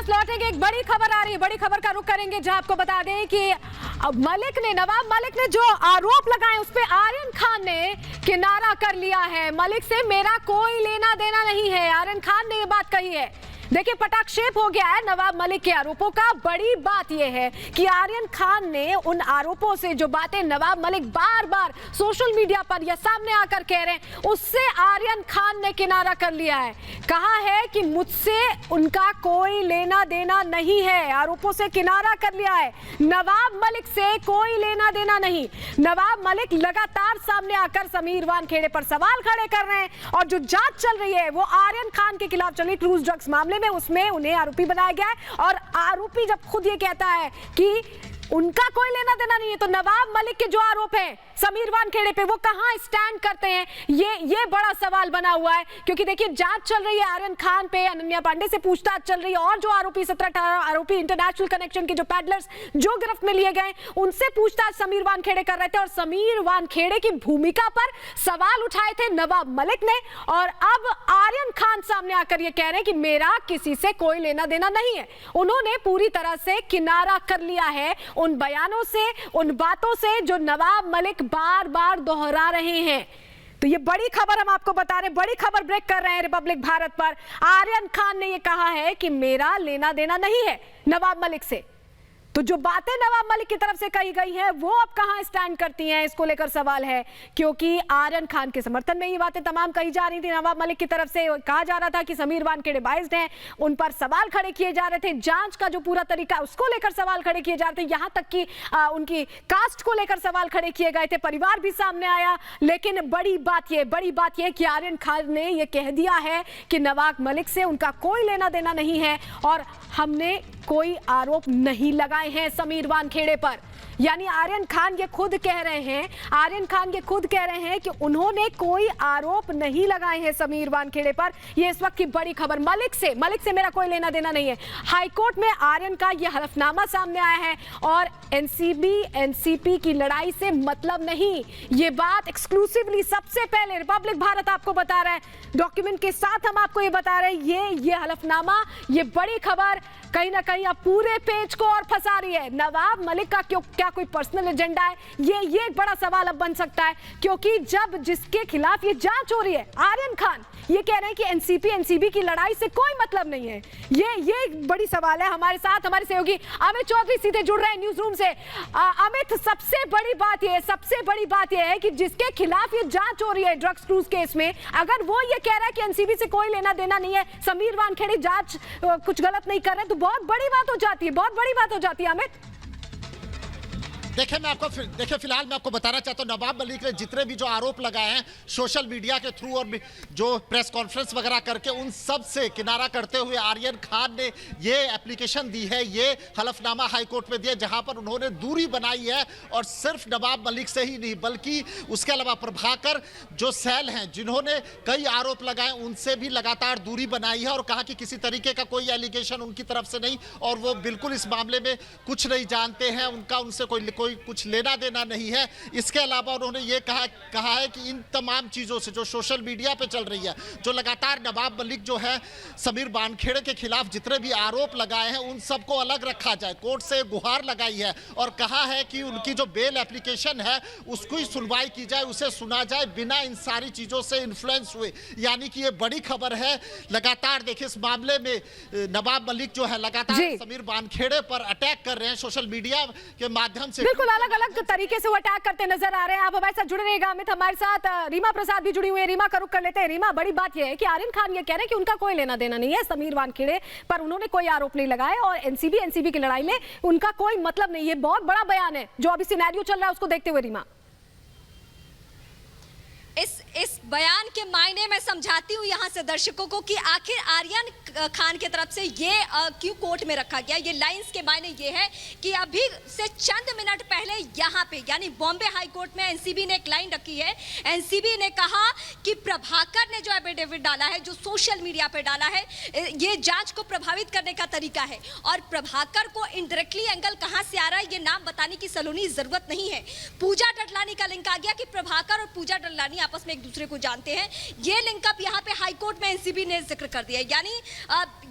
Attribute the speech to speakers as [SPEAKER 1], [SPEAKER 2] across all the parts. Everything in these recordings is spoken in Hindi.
[SPEAKER 1] पास लौटेंगे। एक बड़ी खबर आ रही है, बड़ी खबर का रुख करेंगे जहां आपको बता दें कि नवाब मलिक ने जो आरोप लगाए उस पे आर्यन खान ने किनारा कर लिया है। मलिक से मेरा कोई लेना देना नहीं है, आर्यन खान ने ये बात कही है। देखिए पटाक्षेप हो गया है नवाब मलिक के आरोपों का। बड़ी बात यह है कि आर्यन खान ने उन आरोपों से जो बातें नवाब मलिक बार बार सोशल मीडिया पर या सामने आकर कह रहे हैं उससे आर्यन खान ने किनारा कर लिया है। कहा है कि मुझसे उनका कोई लेना देना नहीं है, आरोपों से किनारा कर लिया है। नवाब मलिक से कोई लेना देना नहीं। नवाब मलिक लगातार सामने आकर समीर वानखेड़े पर सवाल खड़े कर रहे हैं और जो जांच चल रही है वो आर्यन खान के खिलाफ चल रही क्रूज ड्रग्स मामले में, उसमें उन्हें आरोपी बनाया गया है। और आरोपी जब खुद ये कहता है कि उनका कोई लेना देना नहीं है, तो नवाब मलिक के जो आरोप हैं समीर वानखेड़े पे वो कहां स्टैंड करते हैं, ये बड़ा सवाल बना हुआ है। क्योंकि देखिए जांच चल रही है आर्यन खान पे, अनन्या पांडे से पूछताछ चल रही है और जो आरोपी 17-18 आरोपी इंटरनेशनल कनेक्शन के जो पैडलर्स जो गिरफ्त में लिए गए उनसे पूछताछ समीर वानखेड़े कर रहे थे और समीर वानखेड़े की भूमिका पर सवाल उठाए थे नवाब मलिक ने। और अब आर्यन खान सामने आकर ये कह रहे हैं कि मेरा किसी से कोई लेना देना नहीं है। उन्होंने पूरी तरह से किनारा कर लिया है उन बयानों से, उन बातों से जो नवाब मलिक बार बार दोहरा रहे हैं। तो ये बड़ी खबर हम आपको बता रहे हैं, बड़ी खबर ब्रेक कर रहे हैं रिपब्लिक भारत पर। आर्यन खान ने ये कहा है कि मेरा लेना देना नहीं है नवाब मलिक से। तो जो बातें नवाब मलिक की तरफ से कही गई हैं वो अब कहां स्टैंड करती हैं, इसको लेकर सवाल है। क्योंकि आर्यन खान के समर्थन में ये बातें तमाम कही जा रही थी। नवाब मलिक की तरफ से कहा जा रहा था कि समीर वानखेड़े बाइज्ड हैं, उन पर सवाल खड़े किए जा रहे थे। जांच का जो पूरा तरीका उसको लेकर सवाल खड़े किए जा रहे थे, यहां तक कि उनकी कास्ट को लेकर सवाल खड़े किए गए थे, परिवार भी सामने आया। लेकिन बड़ी बात यह कि आर्यन खान ने यह कह दिया है कि नवाब मलिक से उनका कोई लेना देना नहीं है और हमने कोई आरोप नहीं लगाए हैं समीर वानखेड़े पर। यानी आर्यन खान ये खुद कह रहे हैं कि उन्होंने कोई आरोप नहीं लगाए हैं समीर वानखेड़े पर। ये इस वक्त की बड़ी खबर। मलिक से मेरा कोई लेना देना नहीं है। हाईकोर्ट में आर्यन का ये हलफनामा सामने आया है और एनसीपी की लड़ाई से मतलब नहीं। ये बात एक्सक्लूसिवली सबसे पहले रिपब्लिक भारत आपको बता रहा है, डॉक्यूमेंट के साथ हम आपको ये बता रहे हैं। ये हलफनामा, ये बड़ी खबर कहीं ना कहीं अब पूरे पेज को और फंसा रही है। नवाब मलिक का क्या कोई पर्सनल एजेंडा है, ये एक बड़ा सवाल अब बन सकता है। क्योंकि जब जिसके खिलाफ ये जांच हो रही है आर्यन खान ये कह रहे हैं कि एनसीबी की लड़ाई से कोई मतलब नहीं है। ये एक बड़ी सवाल है। हमारे साथ हमारे सहयोगी अमित चौधरी सीधे जुड़ रहे हैं न्यूज रूम से। अमित, सबसे बड़ी बात यह है कि जिसके खिलाफ ये जांच हो रही है ड्रग्स क्रूज केस में, अगर वो ये कह रहा है कि एनसीबी से कोई लेना देना नहीं है, समीर वानखेड़े जांच कुछ गलत नहीं कर रहे, तो बहुत बड़ी बात हो जाती है अमित।
[SPEAKER 2] देखिए फिलहाल मैं आपको बताना चाहता हूं नवाब मलिक ने जितने भी जो आरोप लगाए हैं सोशल मीडिया के थ्रू और जो प्रेस कॉन्फ्रेंस वगैरह करके उन सब से किनारा करते हुए आर्यन खान ने ये एप्लीकेशन दी है, ये हलफनामा हाई कोर्ट में दिया जहां पर उन्होंने दूरी बनाई है। और सिर्फ नवाब मलिक से ही नहीं बल्कि उसके अलावा प्रभाकर जो सेल हैं जिन्होंने कई आरोप लगाए उनसे भी लगातार दूरी बनाई है और कहा कि किसी तरीके का कोई एलिगेशन उनकी तरफ से नहीं और वो बिल्कुल इस मामले में कुछ नहीं जानते हैं, उनका उनसे कोई कुछ लेना देना नहीं है। इसके अलावा उन्होंने ये कहा है कि इन तमाम चीज़ों से जो सोशल मीडिया पे चल रही है, जो लगातार नवाब मलिक जो है समीर वानखेड़े के खिलाफ जितने भी आरोप लगाए हैं उन सबको अलग रखा जाए। कोर्ट से गुहार लगाई है और कहा है कि उनकी जो बेल एप्लीकेशन है उसको ही सुनवाई की जाए, उसे सुना जाए बिना इन सारी चीज़ों से इन्फ्लुएंस हुए। यानी कि ये बड़ी खबर है। लगातार देखिए इस मामले में नवाब मलिक जो है लगातार समीर वानखेड़े पर अटैक कर रहे हैं सोशल मीडिया के माध्यम से।
[SPEAKER 1] बिल्कुल अलग अलग तरीके से वो अटैक करते नजर आ रहे हैं। आप हमारे साथ जुड़े रहिएगा। अमित, हमारे साथ रीमा प्रसाद भी जुड़ी हुई है। रीमा का रुख कर लेते हैं। रीमा, बड़ी बात यह है कि आर्यन खान ये कह रहे हैं कि उनका कोई लेना देना नहीं है समीर वानखेड़े पर, उन्होंने कोई आरोप नहीं लगाए और एनसीबी की लड़ाई में उनका कोई मतलब नहीं है। बहुत बड़ा बयान है जो अभी सिनेरियो चल रहा है उसको देखते हुए। रीमा,
[SPEAKER 3] इस बयान के मायने मैं समझाती हूँ यहाँ से दर्शकों को कि आखिर आर्यन खान के तरफ से ये क्यों कोर्ट में रखा गया। ये लाइंस के मायने ये है कि अभी से चंद मिनट पहले यहाँ पे यानी बॉम्बे हाई कोर्ट में एनसीबी ने एक लाइन रखी है। एनसीबी ने कहा कि प्रभाकर ने जो एफिडेविट डाला है, जो सोशल मीडिया पे डाला है, ये जांच को प्रभावित करने का तरीका है और प्रभाकर को इनडायरेक्टली एंगल कहाँ से आ रहा है ये नाम बताने की सलोनी जरूरत नहीं है। पूजा डडलानी का लिंक आ गया कि प्रभाकर और पूजा डडलानी आपस में एक दूसरे को जानते हैं। ये लिंकअप यहाँ पे हाई कोर्ट में एनसीबी ने जिक्र कर दिया। यानी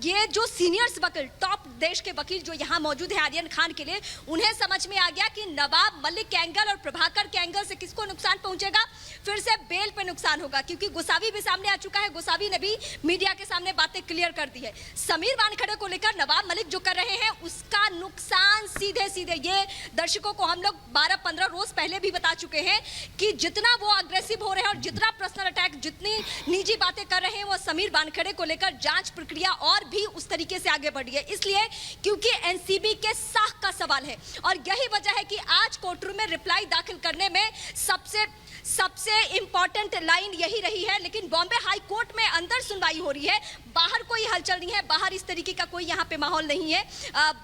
[SPEAKER 3] ये जो सीनियर्स वकील, टॉप देश के वकील जो यहाँ मौजूद है आर्यन खान के लिए, उन्हें समझ में आ गया कि नवाब मलिक के एंगल और प्रभाकर के एंगल से किसको नुकसान पहुंचेगा, फिर से बेल पे नुकसान होगा, क्योंकि गोसावी भी सामने आ चुका है। गोसावी ने भी मीडिया के सामने बातें क्लियर कर दी है। समीर वानखेड़े को लेकर नवाब मलिक जो कर रहे हैं उसका नुकसान सीधे सीधे, ये दर्शकों को हम लोग 12-15 रोज पहले भी बता चुके हैं कि जितना वो अग्रेसिव हो रहे हैं और जितना पर्सनल अटैक, जितनी निजी बातें कर रहे हैं वो समीर वानखेड़े को लेकर जांच प्रक्रिया और भी उस तरीके से आगे बढ़ी है। इसलिए क्योंकि एनसीबी के साख का सवाल है और यही वजह है कि आज कोर्टरूम में रिप्लाई दाखिल करने में सबसे इंपॉर्टेंट लाइन यही रही है। लेकिन बॉम्बे हाई कोर्ट में अंदर सुनवाई हो रही है, बाहर कोई हलचल नहीं है, बाहर इस तरीके का कोई यहाँ पे माहौल नहीं है।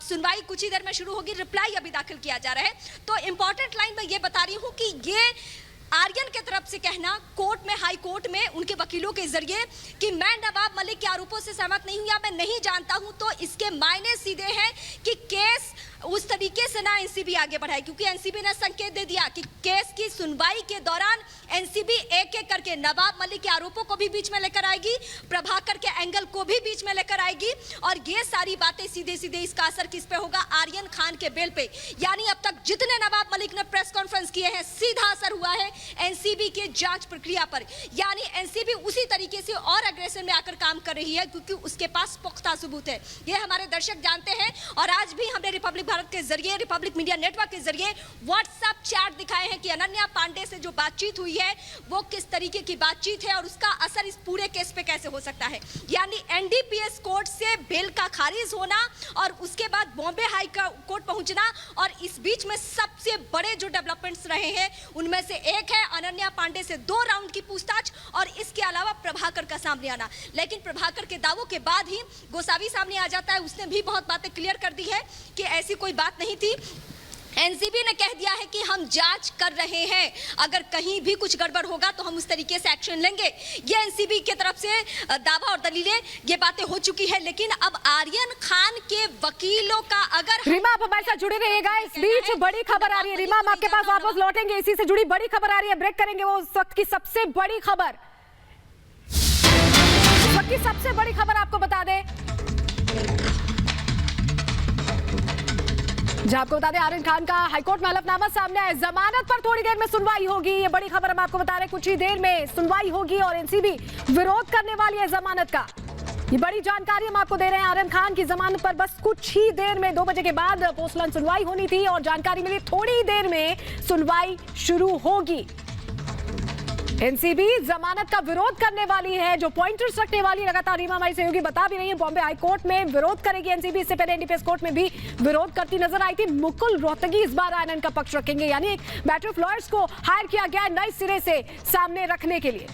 [SPEAKER 3] सुनवाई कुछ ही देर में शुरू होगी, रिप्लाई अभी दाखिल किया जा रहा है। तो इंपॉर्टेंट लाइन मैं ये बता रही हूँ कि ये आर्यन के तरफ से कहना कोर्ट में, हाई कोर्ट में उनके वकीलों के जरिए कि मैं नवाब मलिक के आरोपों से सहमत नहीं हूं या मैं नहीं जानता हूं, तो इसके मायने सीधे हैं कि केस उस तरीके से ना एनसीबी आगे बढ़ाए, क्योंकि एनसीबी ने संकेत दे दिया कि केस की सुनवाई के दौरान एनसीबी एक एक करके नवाब मलिक के आरोपों को भी बीच में लेकर आएगी, प्रभाकर के एंगल को भी बीच में लेकर आएगी और ये सारी बातें सीधे सीधे इसका असर किस पे होगा, आर्यन खान के बेल पे। यानी अब तक जितने नवाब मलिक ने प्रेस कॉन्फ्रेंस किए हैं सीधा असर हुआ है एनसीबी के जांच प्रक्रिया पर। यानी एनसीबी उसी तरीके से और अग्रेशन में आकर काम कर रही है क्योंकि उसके पास पुख्ता सबूत है। ये हमारे दर्शक जानते हैं और आज भी हमने रिपब्लिक भारत के जरिए, रिपब्लिक मीडिया नेटवर्क के जरिए व्हाट्सएप चैट दिखाए हैं कि अनन्या पांडे से जो बातचीत हुई है वो किस तरीके की बातचीत है और उसका असर इस पूरे केस पे कैसे हो सकता है। यानी एनडीपीएस कोर्ट से बेल का खारिज होना और उसके बाद बॉम्बे हाई कोर्ट पहुंचना और इस बीच में सबसे बड़े जो डेवलपमेंट्स रहे हैं उनमें से एक है अनन्या पांडे से 2 राउंड की पूछताछ और इसके अलावा प्रभाकर का सामने आना। लेकिन प्रभाकर के दावों के बाद ही गोसावी सामने आ जाता है, उसने भी बहुत बातें क्लियर कर दी है कि ऐसी कोई बात नहीं थी। एनसीबी ने कह दिया है कि हम जांच कर रहे हैं, अगर कहीं भी कुछ गड़बड़ होगा तो हम उस तरीके से एक्शन लेंगे। ये एनसीबी की तरफ से दावा और दलीलें, ये बातें हो चुकी है। लेकिन अब आर्यन खान के वकीलों का अगर
[SPEAKER 1] रीमा आप हमारे साथ जुड़े रहिएगा, इस बीच बड़ी खबर आ रही है। रीमा हम आपके पास वापस लौटेंगे, इसी से जुड़ी बड़ी खबर आ रही है, ब्रेक करेंगे वो उस वक्त की सबसे बड़ी खबर। इस वक्त की सबसे बड़ी खबर आपको बता दें, जहां आपको बता दें आर्यन खान का हाईकोर्ट में हलफनामा सामने आया, जमानत पर थोड़ी देर में सुनवाई होगी। ये बड़ी खबर हम आपको बता रहे हैं, कुछ ही देर में सुनवाई होगी और एनसीबी विरोध करने वाली है जमानत का। ये बड़ी जानकारी हम आपको दे रहे हैं। आर्यन खान की जमानत पर बस कुछ ही देर में 2 बजे के बाद पोस्टलन सुनवाई होनी थी और जानकारी मिली थोड़ी देर में सुनवाई शुरू होगी। एनसीबी जमानत का विरोध करने वाली है, जो पॉइंटर्स रखने वाली लगातार रीमा हमारी सहयोगी बता भी रही है। बॉम्बे हाई कोर्ट में विरोध करेगी एनसीबी, इससे पहले एनडीपीएस कोर्ट में भी विरोध करती नजर आई थी। मुकुल रोहतगी इस बार आर्यन का पक्ष रखेंगे, यानी एक बैटल ऑफ लॉयर्स को हायर किया गया है नए सिरे से सामने रखने के लिए।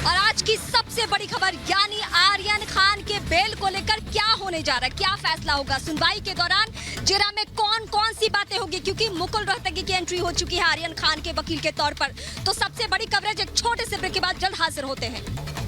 [SPEAKER 3] और आज की सबसे बड़ी खबर यानी आर्यन खान के बेल को लेकर क्या होने जा रहा है, क्या फैसला होगा सुनवाई के दौरान, जिरा में कौन कौन सी बातें होगी, क्योंकि मुकुल रोहतगी की एंट्री हो चुकी है आर्यन खान के वकील के तौर पर। तो सबसे बड़ी कवरेज एक छोटे से ब्रेक के बाद जल्द हाजिर होते हैं।